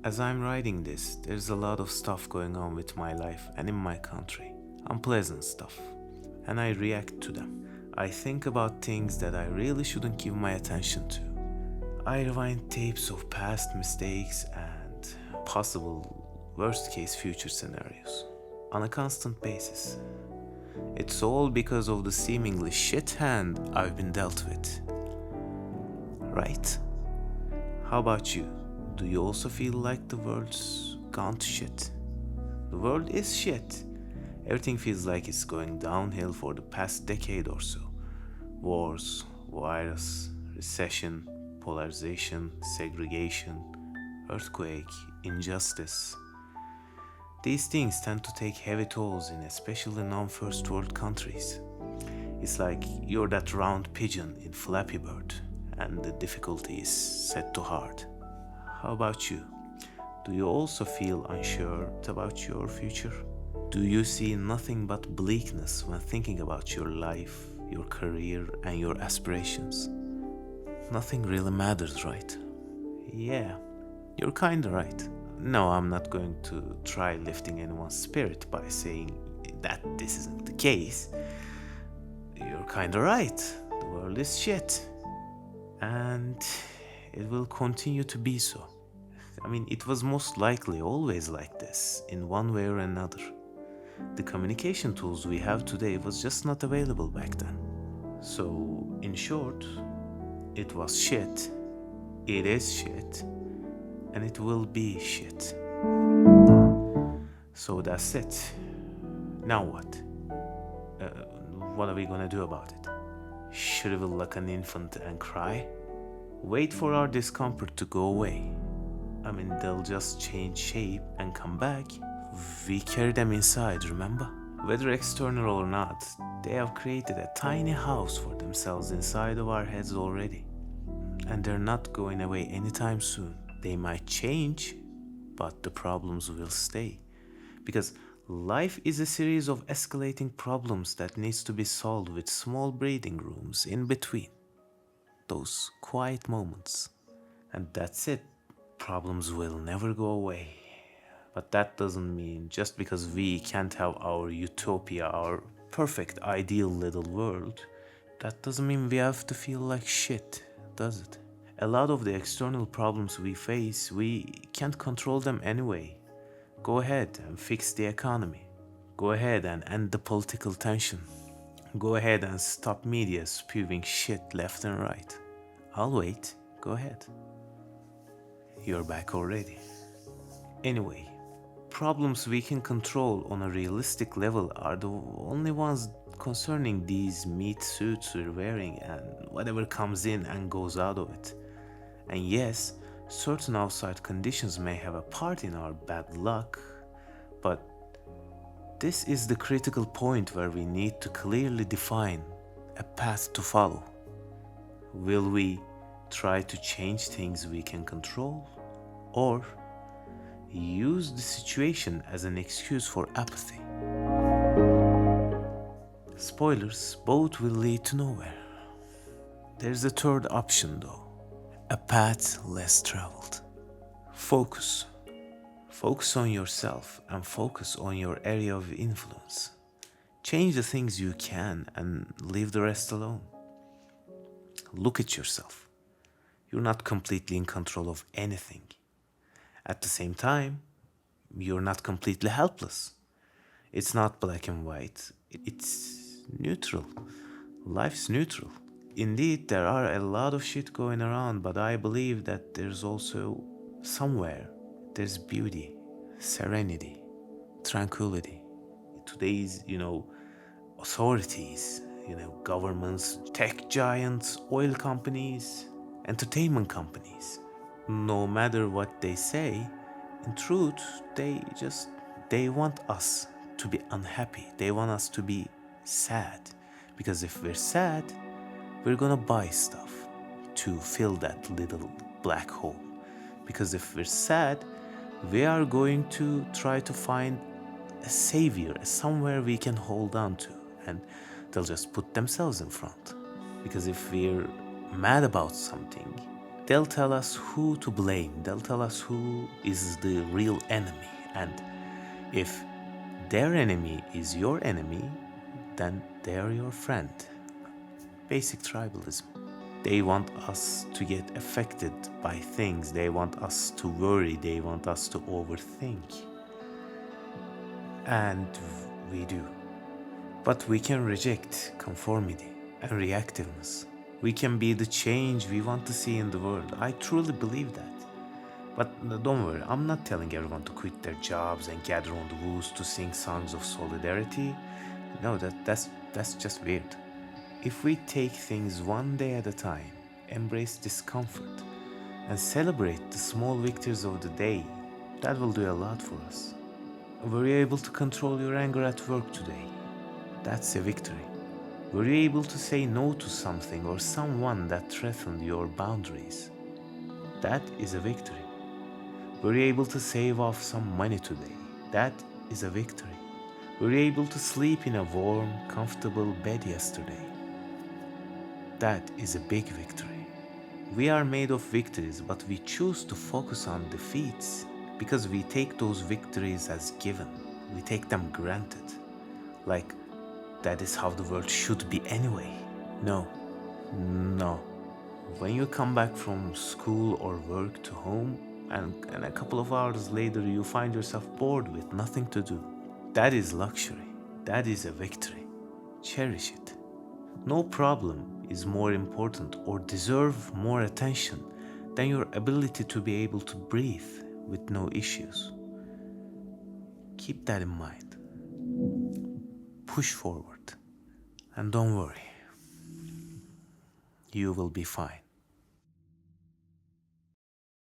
As I'm writing this, there's a lot of stuff going on with my life and in my country. Unpleasant stuff. And I react to them. I think about things that I really shouldn't give my attention to. I rewind tapes of past mistakes and possible worst case future scenarios on a constant basis. It's all because of the seemingly shit hand I've been dealt with. Right? How about you? Do you also feel like the world's gone to shit? The world is shit. Everything feels like it's going downhill for the past decade or so. Wars, virus, recession, polarization, segregation, earthquake, injustice. These things tend to take heavy tolls in especially non-first world countries. It's like you're that round pigeon in Flappy Bird and the difficulty is set to hard. How about you? Do you also feel unsure about your future? Do you see nothing but bleakness when thinking about your life, your career, and your aspirations? Nothing really matters, right? Yeah, you're kinda right. No, I'm not going to try lifting anyone's spirit by saying that this isn't the case. You're kinda right. The world is shit. And it will continue to be so. I mean, it was most likely always like this, in one way or another. The communication tools we have today was just not available back then. So, in short, it was shit, it is shit, and it will be shit. So that's it. Now what? What are we gonna do about it? Shrivel like an infant and cry? Wait for our discomfort to go away. I mean, they'll just change shape and come back. We carry them inside, remember? Whether external or not, they have created a tiny house for themselves inside of our heads already. And they're not going away anytime soon. They might change, but the problems will stay. Because life is a series of escalating problems that needs to be solved with small breathing rooms in between. Those quiet moments. And that's it. Problems will never go away. But that doesn't mean just because we can't have our utopia, our perfect ideal little world, that doesn't mean we have to feel like shit, does it? A lot of the external problems we face, we can't control them anyway. Go ahead and fix the economy. Go ahead and end the political tension. Go ahead and stop media spewing shit left and right. I'll wait. Go ahead. You're back already. Anyway, problems we can control on a realistic level are the only ones concerning these meat suits we're wearing and whatever comes in and goes out of it. And yes, certain outside conditions may have a part in our bad luck, but this is the critical point where we need to clearly define a path to follow. Will we try to change things we can control, or use the situation as an excuse for apathy? Spoilers, both will lead to nowhere. There's a third option though, a path less traveled. Focus. Focus on yourself and focus on your area of influence. Change the things you can and leave the rest alone. Look at yourself. You're not completely in control of anything. At the same time, you're not completely helpless. It's not black and white. It's neutral. Life's neutral. Indeed, there are a lot of shit going around, but I believe that there's also somewhere there's beauty, serenity, tranquility. Today's, authorities, governments, tech giants, oil companies, entertainment companies. No matter what they say, in truth, they want us to be unhappy. They want us to be sad. Because if we're sad, we're gonna buy stuff to fill that little black hole. Because if we're sad, we are going to try to find a savior, somewhere we can hold on to, and they'll just put themselves in front. Because if we're mad about something, They'll tell us who to blame, they'll tell us who is the real enemy, and if their enemy is your enemy, then they're your friend. Basic tribalism. They want us to get affected by things, they want us to worry, they want us to overthink. And we do. But we can reject conformity and reactiveness. We can be the change we want to see in the world. I truly believe that. But don't worry, I'm not telling everyone to quit their jobs and gather on the woods to sing songs of solidarity. No, that's just weird. If we take things one day at a time, embrace discomfort, and celebrate the small victories of the day, that will do a lot for us. Were you able to control your anger at work today? That's a victory. Were you able to say no to something or someone that threatened your boundaries? That is a victory. Were you able to save off some money today? That is a victory. Were you able to sleep in a warm, comfortable bed yesterday? That is a big victory. We are made of victories, but we choose to focus on defeats because we take those victories as given. We take them granted. Like, that is how the world should be anyway. No. When you come back from school or work to home, and a couple of hours later you find yourself bored with nothing to do, that is luxury. That is a victory. Cherish it. No problem is more important or deserve more attention than your ability to be able to breathe with no issues. Keep that in mind. Push forward. And don't worry. You will be fine.